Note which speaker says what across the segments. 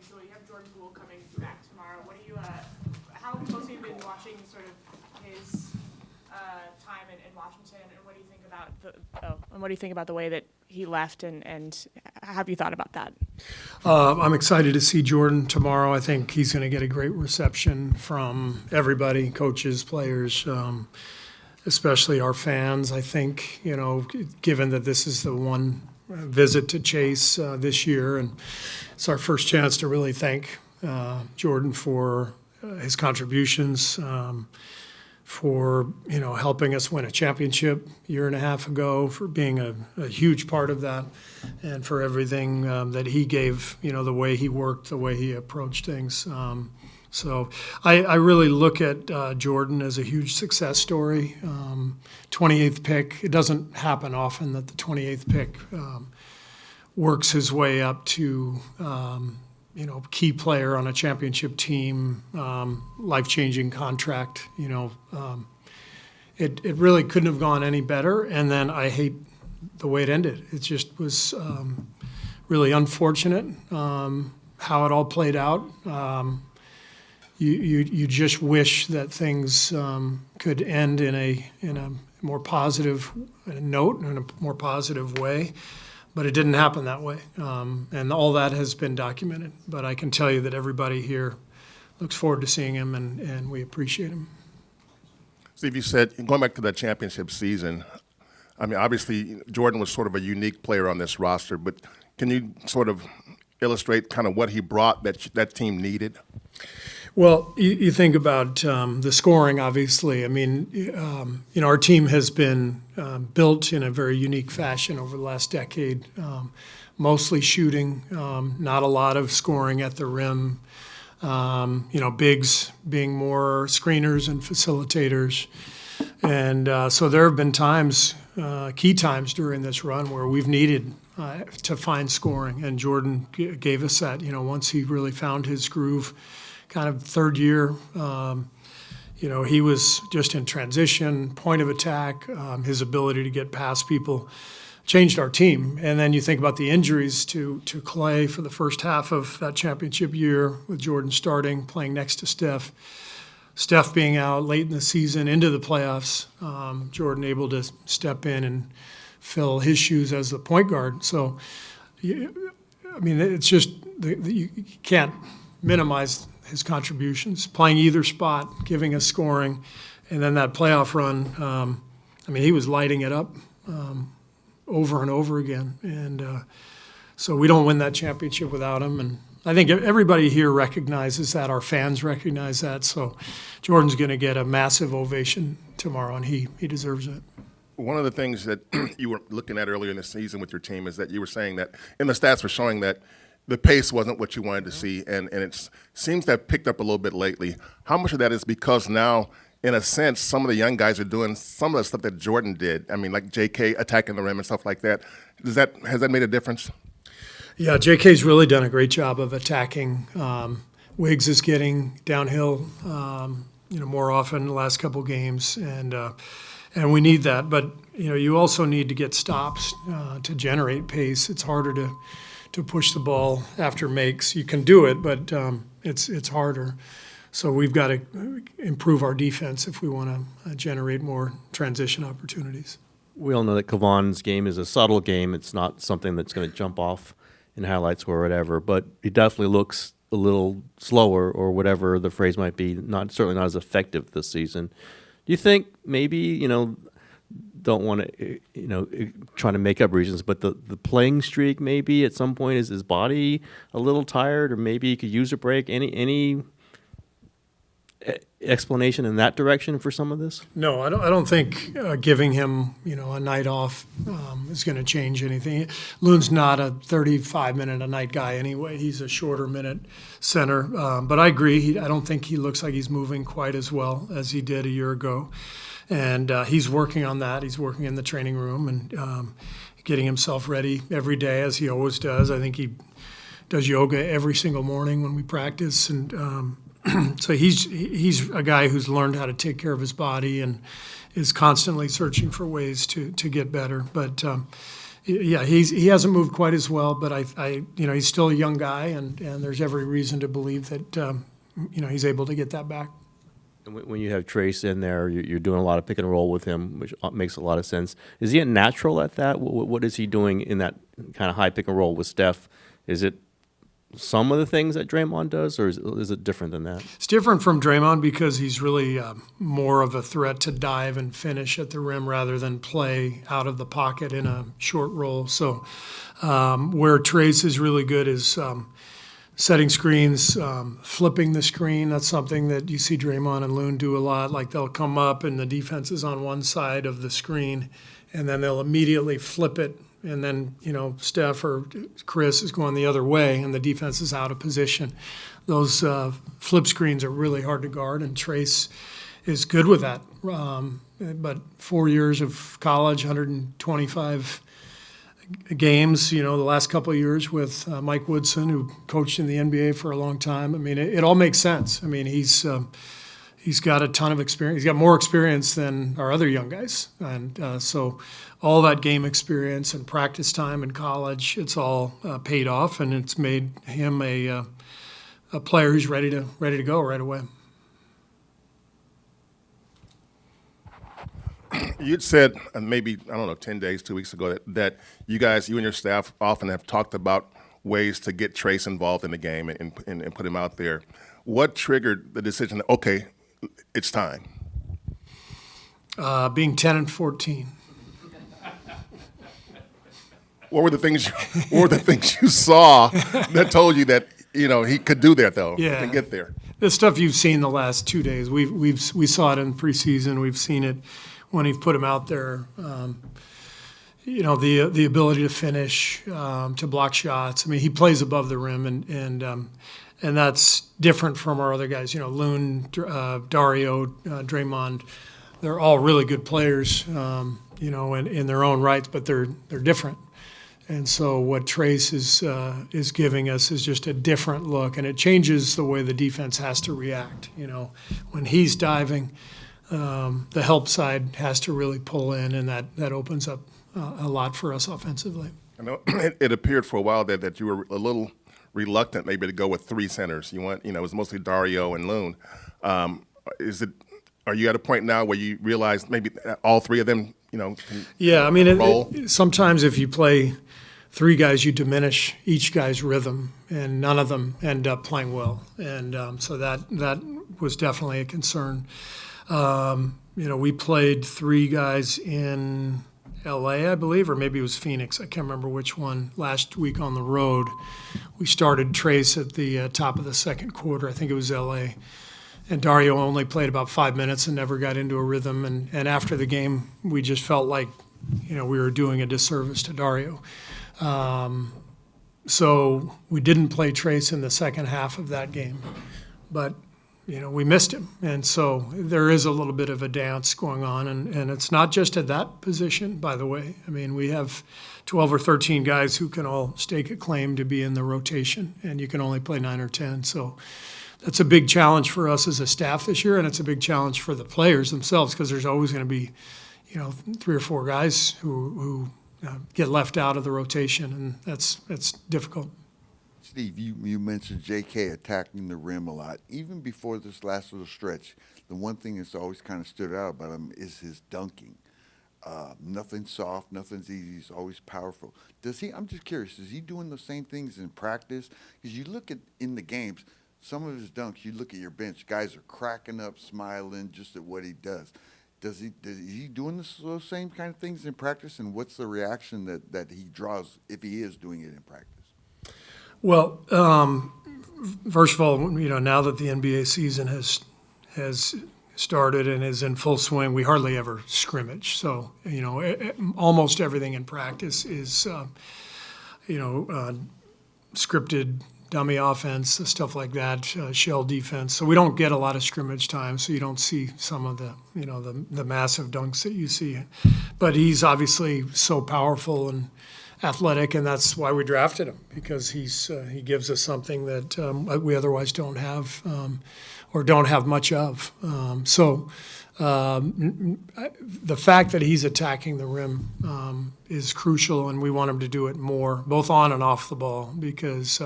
Speaker 1: So you have Jordan Poole coming back tomorrow. What do you, how closely have you been watching sort of his time in Washington, and what do you think about the way that he left, and have you thought about that?
Speaker 2: I'm excited to see Jordan tomorrow. I think he's going to get a great reception from everybody, coaches, players, especially our fans. I think, given that this is the one visit to Chase this year, and it's our first chance to really thank Jordan for his contributions, for helping us win a championship a year and a half ago, for being a huge part of that, and for everything that he gave, the way he worked, the way he approached things. So I really look at Jordan as a huge success story. 28th pick. It doesn't happen often that the 28th pick works his way up to key player on a championship team, life-changing contract. It really couldn't have gone any better. And then I hate the way it ended. It just was really unfortunate how it all played out. You just wish that things could end in a more positive note, in a more positive way. But it didn't happen that way, and all that has been documented. But I can tell you that everybody here looks forward to seeing him, and we appreciate him.
Speaker 3: Steve, you said, going back to that championship season, I mean, obviously Jordan was sort of a unique player on this roster, but can you sort of illustrate kind of what he brought that team needed?
Speaker 2: Well, you think about the scoring, obviously. I mean, our team has been built in a very unique fashion over the last decade, mostly shooting, not a lot of scoring at the rim, bigs being more screeners and facilitators. And so there have been times, key times during this run where we've needed to find scoring, and Jordan gave us that, once he really found his groove. Kind of third year, he was just in transition, point of attack, his ability to get past people changed our team. And then you think about the injuries to Clay for the first half of that championship year with Jordan starting, playing next to Steph. Steph being out late in the season into the playoffs, Jordan able to step in and fill his shoes as the point guard. So, it's just you can't minimize his contributions, playing either spot, giving us scoring, and then that playoff run, he was lighting it up over and over again. And so we don't win that championship without him. And I think everybody here recognizes that. Our fans recognize that. So Jordan's going to get a massive ovation tomorrow, and he deserves it.
Speaker 3: One of the things that you were looking at earlier in the season with your team is that you were saying that, and the stats were showing that the pace wasn't what you wanted to see, and it seems to have picked up a little bit lately. How much of that is because now, in a sense, some of the young guys are doing some of the stuff that Jordan did? I mean, like J.K. attacking the rim and stuff like that. Has that made a difference?
Speaker 2: Yeah, J.K.'s really done a great job of attacking. Wiggs is getting downhill, more often the last couple games, and we need that. But you also need to get stops to generate pace. It's harder to push the ball after makes. You can do it, but it's harder. So we've got to improve our defense if we want to generate more transition opportunities.
Speaker 4: We all know that Kevon's game is a subtle game. It's not something that's going to jump off in highlights or whatever, but he definitely looks a little slower, or whatever the phrase might be, certainly not as effective this season. Do you think maybe, don't want to, trying to make up reasons, but the playing streak maybe at some point, is his body a little tired, or maybe he could use a break? Any explanation in that direction for some of this?
Speaker 2: No, I don't think giving him, a night off is going to change anything. Loon's not a 35-minute-a-night guy anyway. He's a shorter minute center. But I agree. I don't think he looks like he's moving quite as well as he did a year ago. And he's working on that. He's working in the training room and getting himself ready every day, as he always does. I think he does yoga every single morning when we practice. And so he's a guy who's learned how to take care of his body and is constantly searching for ways to get better. But Yeah, he hasn't moved quite as well, but he's still a young guy, and there's every reason to believe that he's able to get that back.
Speaker 4: And when you have Trace in there, you're doing a lot of pick and roll with him, which makes a lot of sense. Is he a natural at that? What is he doing in that kind of high pick and roll with Steph? Is it some of the things that Draymond does, or is it different than that?
Speaker 2: It's different from Draymond because he's really more of a threat to dive and finish at the rim rather than play out of the pocket in a short roll. So where Trace is really good is setting screens, flipping the screen. That's something that you see Draymond and Looney do a lot. Like they'll come up and the defense is on one side of the screen, and then they'll immediately flip it. And then, Steph or Chris is going the other way, and the defense is out of position. Those flip screens are really hard to guard, and Trace is good with that. But 4 years of college, 125 games, the last couple of years with Mike Woodson, who coached in the NBA for a long time. I mean, it all makes sense. I mean, he's got a ton of experience. He's got more experience than our other young guys. And so all that game experience and practice time in college, it's all paid off, and it's made him a player who's ready to go right away.
Speaker 3: You'd said maybe, 10 days, 2 weeks ago, that you and your staff often have talked about ways to get Trace involved in the game and put him out there. What triggered the decision that, okay, it's time?
Speaker 2: Being 10-14.
Speaker 3: What were the things you saw that told you that he could do that though?
Speaker 2: Yeah.
Speaker 3: And get there?
Speaker 2: The stuff you've seen the last 2 days, we saw it in preseason. We've seen it when he's put him out there. The ability to finish, to block shots. I mean, he plays above the rim, and that's different from our other guys. Loon, Dario, Draymond. They're all really good players, in their own rights, but they're different. And so what Trace is giving us is just a different look, and it changes the way the defense has to react. When he's diving, the help side has to really pull in, and that opens up a lot for us offensively.
Speaker 3: I know it appeared for a while that you were a little reluctant maybe to go with three centers. You want, it was mostly Dario and Loon. Are you at a point now where you realize maybe all three of them, can
Speaker 2: Yeah, I mean,
Speaker 3: roll?
Speaker 2: Sometimes if you play three guys, you diminish each guy's rhythm, and none of them end up playing well. And so that was definitely a concern. We played three guys in LA, I believe, or maybe it was Phoenix. I can't remember which one. Last week on the road, we started Trace at the top of the second quarter. I think it was LA. And Dario only played about 5 minutes and never got into a rhythm. And after the game, we just felt like, we were doing a disservice to Dario. So we didn't play Trace in the second half of that game. But we missed him. And so there is a little bit of a dance going on. And it's not just at that position, by the way. I mean, we have 12 or 13 guys who can all stake a claim to be in the rotation, and you can only play 9 or 10. So that's a big challenge for us as a staff this year, and it's a big challenge for the players themselves, because there's always going to be, 3 or 4 guys who get left out of the rotation, and that's difficult.
Speaker 5: Steve, you mentioned J.K. attacking the rim a lot. Even before this last little stretch, the one thing that's always kind of stood out about him is his dunking. Nothing's soft, nothing's easy. He's always powerful. I'm just curious, is he doing the same things in practice? Because you look at in the games, some of his dunks, you look at your bench, guys are cracking up, smiling just at what he does. Is he doing those same kind of things in practice, and what's the reaction that he draws if he is doing it in practice?
Speaker 2: Well, first of all, now that the NBA season has started and is in full swing, we hardly ever scrimmage. So, almost everything in practice is, scripted dummy offense, stuff like that, shell defense. So we don't get a lot of scrimmage time, so you don't see some of the, the massive dunks that you see. But he's obviously so powerful and athletic, and that's why we drafted him, because he gives us something that we otherwise don't have, or don't have much of. The fact that he's attacking the rim is crucial, and we want him to do it more, both on and off the ball, because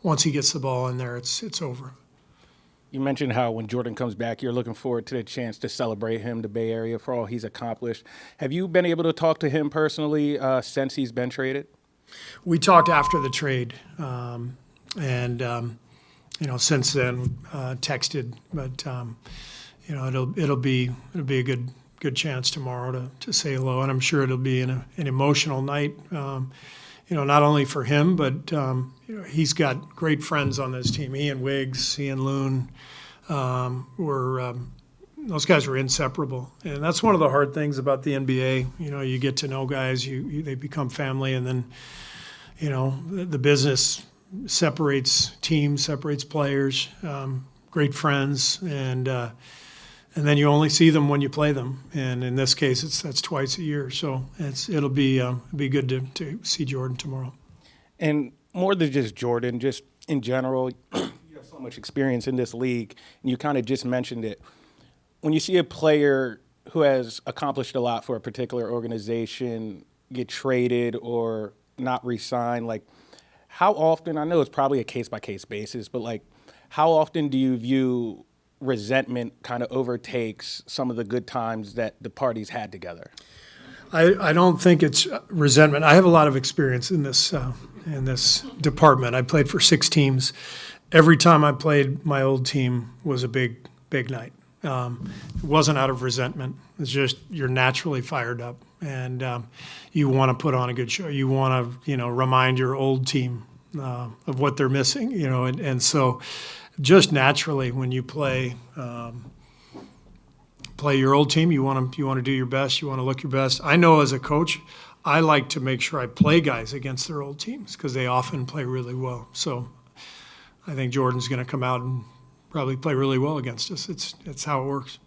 Speaker 2: once he gets the ball in there, it's over.
Speaker 6: You mentioned how when Jordan comes back, you're looking forward to the chance to celebrate him, the Bay Area, for all he's accomplished. Have you been able to talk to him personally since he's been traded?
Speaker 2: We talked after the trade, since then texted, but it'll be a good chance tomorrow to say hello, and I'm sure it'll be an emotional night. Not only for him, but he's got great friends on this team. He and Wiggs, he and Looney those guys were inseparable, and that's one of the hard things about the NBA. You get to know guys, they become family, and then the business separates teams, separates players, great friends, and then you only see them when you play them. And in this case, that's twice a year. So it'll be good to see Jordan tomorrow.
Speaker 6: And more than just Jordan, just in general, you have so much experience in this league, and you kind of just mentioned it. When you see a player who has accomplished a lot for a particular organization get traded or not re-signed, like, how often, I know it's probably a case-by-case basis, but like, how often do you view resentment kind of overtakes some of the good times that the parties had together?
Speaker 2: I don't think it's resentment. I have a lot of experience in this department. I played for 6 teams. Every time I played, my old team was a big night. It wasn't out of resentment. It's just you're naturally fired up, and you want to put on a good show. You want to remind your old team of what they're missing. And so just naturally when you play your old team, you want to do your best. You want to look your best. I know as a coach, I like to make sure I play guys against their old teams because they often play really well. So I think Jordan's going to come out and probably play really well against us. It's how it works.